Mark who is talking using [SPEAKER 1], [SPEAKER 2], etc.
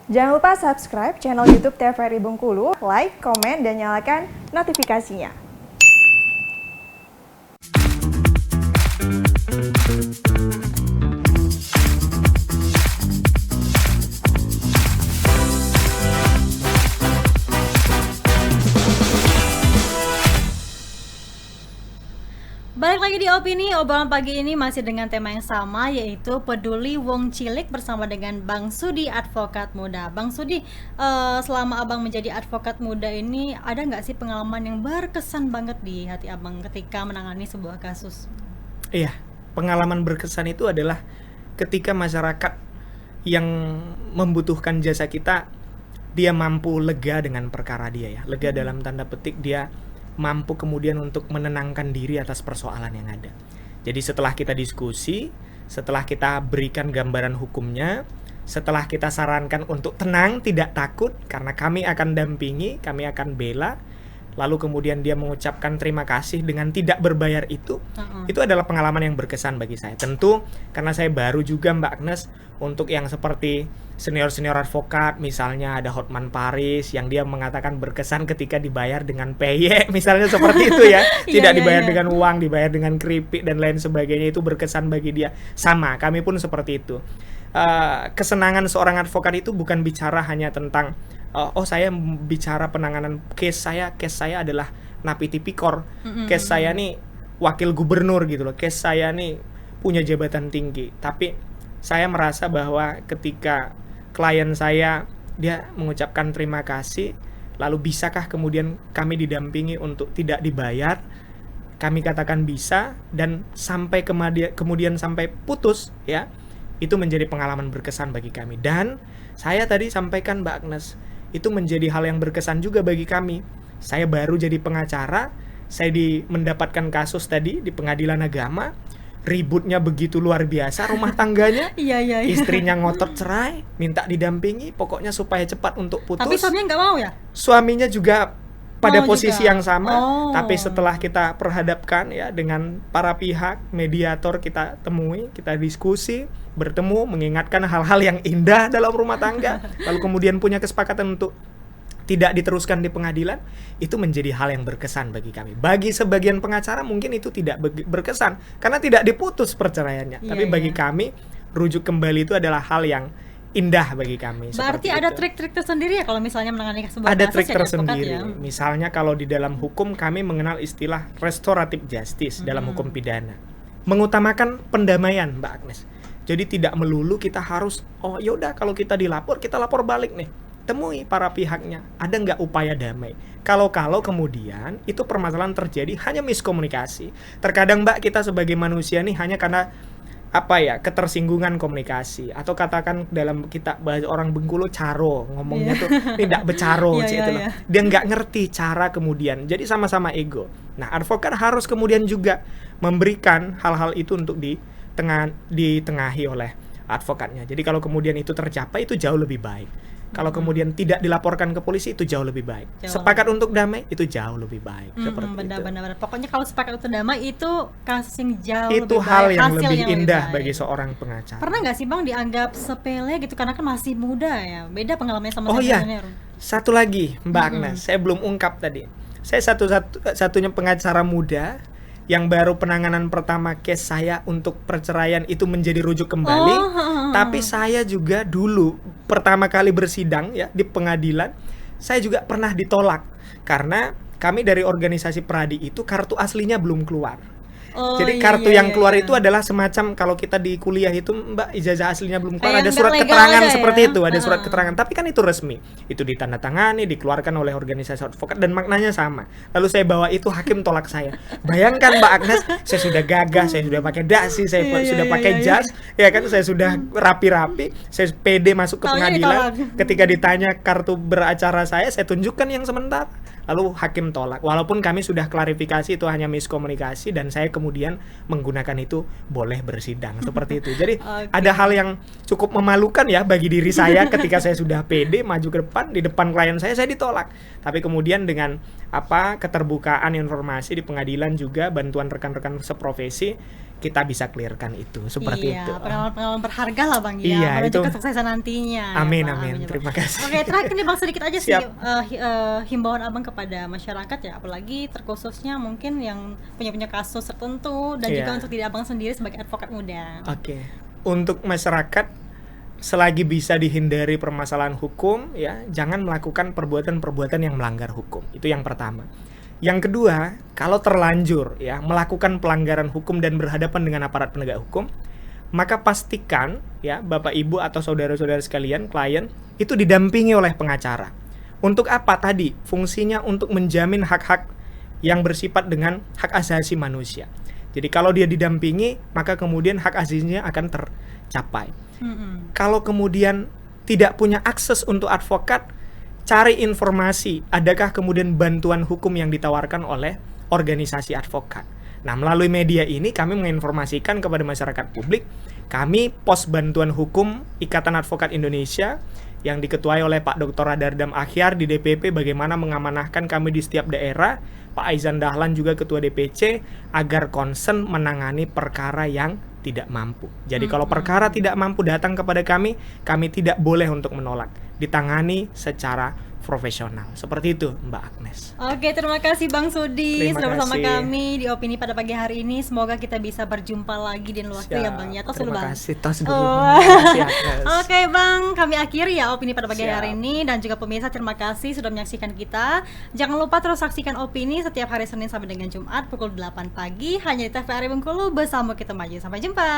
[SPEAKER 1] Jangan lupa subscribe channel YouTube TVRI Bengkulu, like, komen, dan nyalakan notifikasinya.
[SPEAKER 2] Balik lagi di Opini, obrolan pagi ini masih dengan tema yang sama, yaitu peduli wong cilik bersama dengan Bang Sudi, advokat muda. Bang Sudi, selama abang menjadi advokat muda ini, ada nggak sih pengalaman yang berkesan banget di hati abang ketika menangani sebuah kasus?
[SPEAKER 3] Iya, pengalaman berkesan itu adalah ketika masyarakat yang membutuhkan jasa kita, dia mampu lega dengan perkara dia ya. Lega dalam tanda petik, dia mampu kemudian untuk menenangkan diri atas persoalan yang ada. Jadi setelah kita diskusi, setelah kita berikan gambaran hukumnya, setelah kita sarankan untuk tenang, tidak takut, karena kami akan dampingi, kami akan bela, lalu kemudian dia mengucapkan terima kasih dengan tidak berbayar itu adalah pengalaman yang berkesan bagi saya. Tentu karena saya baru juga Mbak Agnes, untuk yang seperti senior-senior advokat, misalnya ada Hotman Paris yang dia mengatakan berkesan ketika dibayar dengan peyek, misalnya seperti itu ya. Tidak dibayar dengan uang, dibayar dengan keripik dan lain sebagainya, itu berkesan bagi dia. Sama, kami pun seperti itu. Kesenangan seorang advokat itu bukan bicara hanya tentang saya bicara penanganan case saya adalah napi tipikor, case saya nih wakil gubernur gitu loh, case saya nih punya jabatan tinggi. Tapi saya merasa bahwa ketika klien saya dia mengucapkan terima kasih, lalu bisakah kemudian kami didampingi untuk tidak dibayar? Kami katakan bisa, dan sampai kemudian sampai putus ya. Itu menjadi pengalaman berkesan bagi kami. Dan saya tadi sampaikan Mbak Agnes, itu menjadi hal yang berkesan juga bagi kami. Saya baru jadi pengacara, saya mendapatkan kasus tadi di pengadilan agama. Ributnya begitu luar biasa rumah tangganya.
[SPEAKER 2] Iya.
[SPEAKER 3] Istrinya ngotot cerai, minta didampingi, pokoknya supaya cepat untuk putus.
[SPEAKER 2] Tapi suaminya nggak mau ya?
[SPEAKER 3] Suaminya juga pada posisi
[SPEAKER 2] juga
[SPEAKER 3] yang sama. Tapi
[SPEAKER 2] Oh.
[SPEAKER 3] setelah kita perhadapkan ya dengan para pihak, mediator kita temui, kita diskusi, bertemu, mengingatkan hal-hal yang indah dalam rumah tangga, lalu kemudian punya kesepakatan untuk tidak diteruskan di pengadilan, itu menjadi hal yang berkesan bagi kami. Bagi sebagian pengacara mungkin itu tidak berkesan karena tidak diputus perceraiannya. Tapi bagi kami, rujuk kembali itu adalah hal yang indah bagi kami.
[SPEAKER 2] Berarti ada trik-trik tersendiri ya kalau misalnya menangani sebuah
[SPEAKER 3] ada
[SPEAKER 2] kasus?
[SPEAKER 3] trik
[SPEAKER 2] ya,
[SPEAKER 3] tersendiri.
[SPEAKER 2] ya?
[SPEAKER 3] Misalnya kalau di dalam hukum kami mengenal istilah restoratif justice dalam hukum pidana. Mengutamakan pendamaian, Mbak Agnes. Jadi tidak melulu kita harus, yaudah kalau kita dilapor, kita lapor balik nih. Temui para pihaknya, ada nggak upaya damai. Kalau kemudian itu permasalahan terjadi hanya miskomunikasi. Terkadang Mbak, kita sebagai manusia nih hanya karena ketersinggungan komunikasi, atau katakan dalam kita bahasa orang Bengkulu caro, ngomongnya tuh tidak becaro, dia nggak ngerti cara kemudian, jadi sama-sama ego. Nah, advokat harus kemudian juga memberikan hal-hal itu untuk ditengahi oleh advokatnya. Jadi kalau kemudian itu tercapai, itu jauh lebih baik. Kalau kemudian tidak dilaporkan ke polisi, itu jauh lebih baik. Sepakat untuk damai, itu jauh lebih baik. Seperti
[SPEAKER 2] benar. Pokoknya kalau sepakat untuk damai, itu kasus yang jauh
[SPEAKER 3] itu
[SPEAKER 2] lebih baik.
[SPEAKER 3] hal yang
[SPEAKER 2] hasil
[SPEAKER 3] lebih
[SPEAKER 2] yang
[SPEAKER 3] indah
[SPEAKER 2] lebih
[SPEAKER 3] bagi seorang pengacara.
[SPEAKER 2] Pernah nggak sih Bang dianggap sepele gitu karena kan masih muda ya? Beda pengalamannya sama
[SPEAKER 3] senior. Satu lagi Mbak Agnes, saya belum ungkap tadi. Saya satunya pengacara muda yang baru penanganan pertama case saya untuk perceraian itu menjadi rujuk kembali. Tapi saya juga dulu pertama kali bersidang ya di pengadilan, saya juga pernah ditolak karena kami dari organisasi Pradi itu kartu aslinya belum keluar. Jadi kartu yang keluar itu adalah semacam kalau kita di kuliah itu Mbak, ijazah aslinya belum keluar, ada surat keterangan seperti itu, ada surat keterangan, tapi kan itu resmi, itu ditandatangani, dikeluarkan oleh organisasi advokat dan maknanya sama. Lalu saya bawa itu, hakim tolak saya. Bayangkan Mbak Agnes, saya sudah gagah, saya sudah pakai dasi, saya sudah pakai jas, ya kan, saya sudah rapi-rapi, saya pede masuk ke pengadilan. Ketika ditanya kartu beracara saya tunjukkan yang sementara. Lalu hakim tolak, walaupun kami sudah klarifikasi itu hanya miskomunikasi, dan saya kemudian menggunakan itu boleh bersidang seperti itu. Jadi ada hal yang cukup memalukan ya bagi diri saya ketika saya sudah pede maju ke depan, di depan klien saya ditolak. Tapi kemudian dengan keterbukaan informasi di pengadilan juga, bantuan rekan-rekan seprofesi, kita bisa clearkan itu seperti
[SPEAKER 2] iya,
[SPEAKER 3] itu.
[SPEAKER 2] pengalaman berharga lah Bang ya,
[SPEAKER 3] Iya,
[SPEAKER 2] menuju
[SPEAKER 3] itu.
[SPEAKER 2] kesuksesan nantinya. Ya,
[SPEAKER 3] Amin,
[SPEAKER 2] Bang.
[SPEAKER 3] amin.
[SPEAKER 2] Ya, Bang.
[SPEAKER 3] Terima kasih.
[SPEAKER 2] Oke, terakhir nih Bang, sedikit aja sih
[SPEAKER 3] Siap.
[SPEAKER 2] himbauan Abang kepada masyarakat ya, apalagi terkhususnya mungkin yang punya kasus tertentu dan
[SPEAKER 3] Iya.
[SPEAKER 2] juga untuk diri Abang sendiri sebagai advokat muda.
[SPEAKER 3] Oke. Untuk masyarakat, selagi bisa dihindari permasalahan hukum, ya jangan melakukan perbuatan-perbuatan yang melanggar hukum. Itu yang pertama. Yang kedua, kalau terlanjur ya melakukan pelanggaran hukum dan berhadapan dengan aparat penegak hukum, maka pastikan ya Bapak Ibu atau saudara-saudara sekalian, klien itu didampingi oleh pengacara. Untuk apa tadi? Fungsinya untuk menjamin hak-hak yang bersifat dengan hak asasi manusia. Jadi kalau dia didampingi, maka kemudian hak asasinya akan tercapai. Kalau kemudian tidak punya akses untuk advokat, cari informasi, adakah kemudian bantuan hukum yang ditawarkan oleh organisasi advokat. Nah, melalui media ini kami menginformasikan kepada masyarakat publik, kami pos bantuan hukum Ikatan Advokat Indonesia yang diketuai oleh Pak Dr. Radardam Akhyar di DPP, bagaimana mengamanahkan kami di setiap daerah, Pak Aizan Dahlan juga Ketua DPC, agar concern menangani perkara yang tidak mampu. Jadi kalau perkara tidak mampu datang kepada kami tidak boleh untuk menolak, ditangani secara profesional. Seperti itu Mbak Agnes.
[SPEAKER 2] Oke, terima kasih Bang Sudi
[SPEAKER 3] Terima
[SPEAKER 2] sudah bersama
[SPEAKER 3] kasih.
[SPEAKER 2] kami di Opini pada pagi hari ini. Semoga kita bisa berjumpa lagi di lain waktu ya Bang ya. Tos dulu
[SPEAKER 3] Terima
[SPEAKER 2] Bang.
[SPEAKER 3] kasih. Tos dulu.
[SPEAKER 2] Oh.
[SPEAKER 3] Terima kasih, Agnes.
[SPEAKER 2] Oke Bang, kami akhiri ya Opini pada pagi
[SPEAKER 3] Siap.
[SPEAKER 2] hari ini, dan juga pemirsa terima kasih sudah menyaksikan kita. Jangan lupa terus saksikan Opini setiap hari Senin sampai dengan Jumat pukul 8 pagi hanya di TVRI Bengkulu. Bersama kita maju. Sampai jumpa.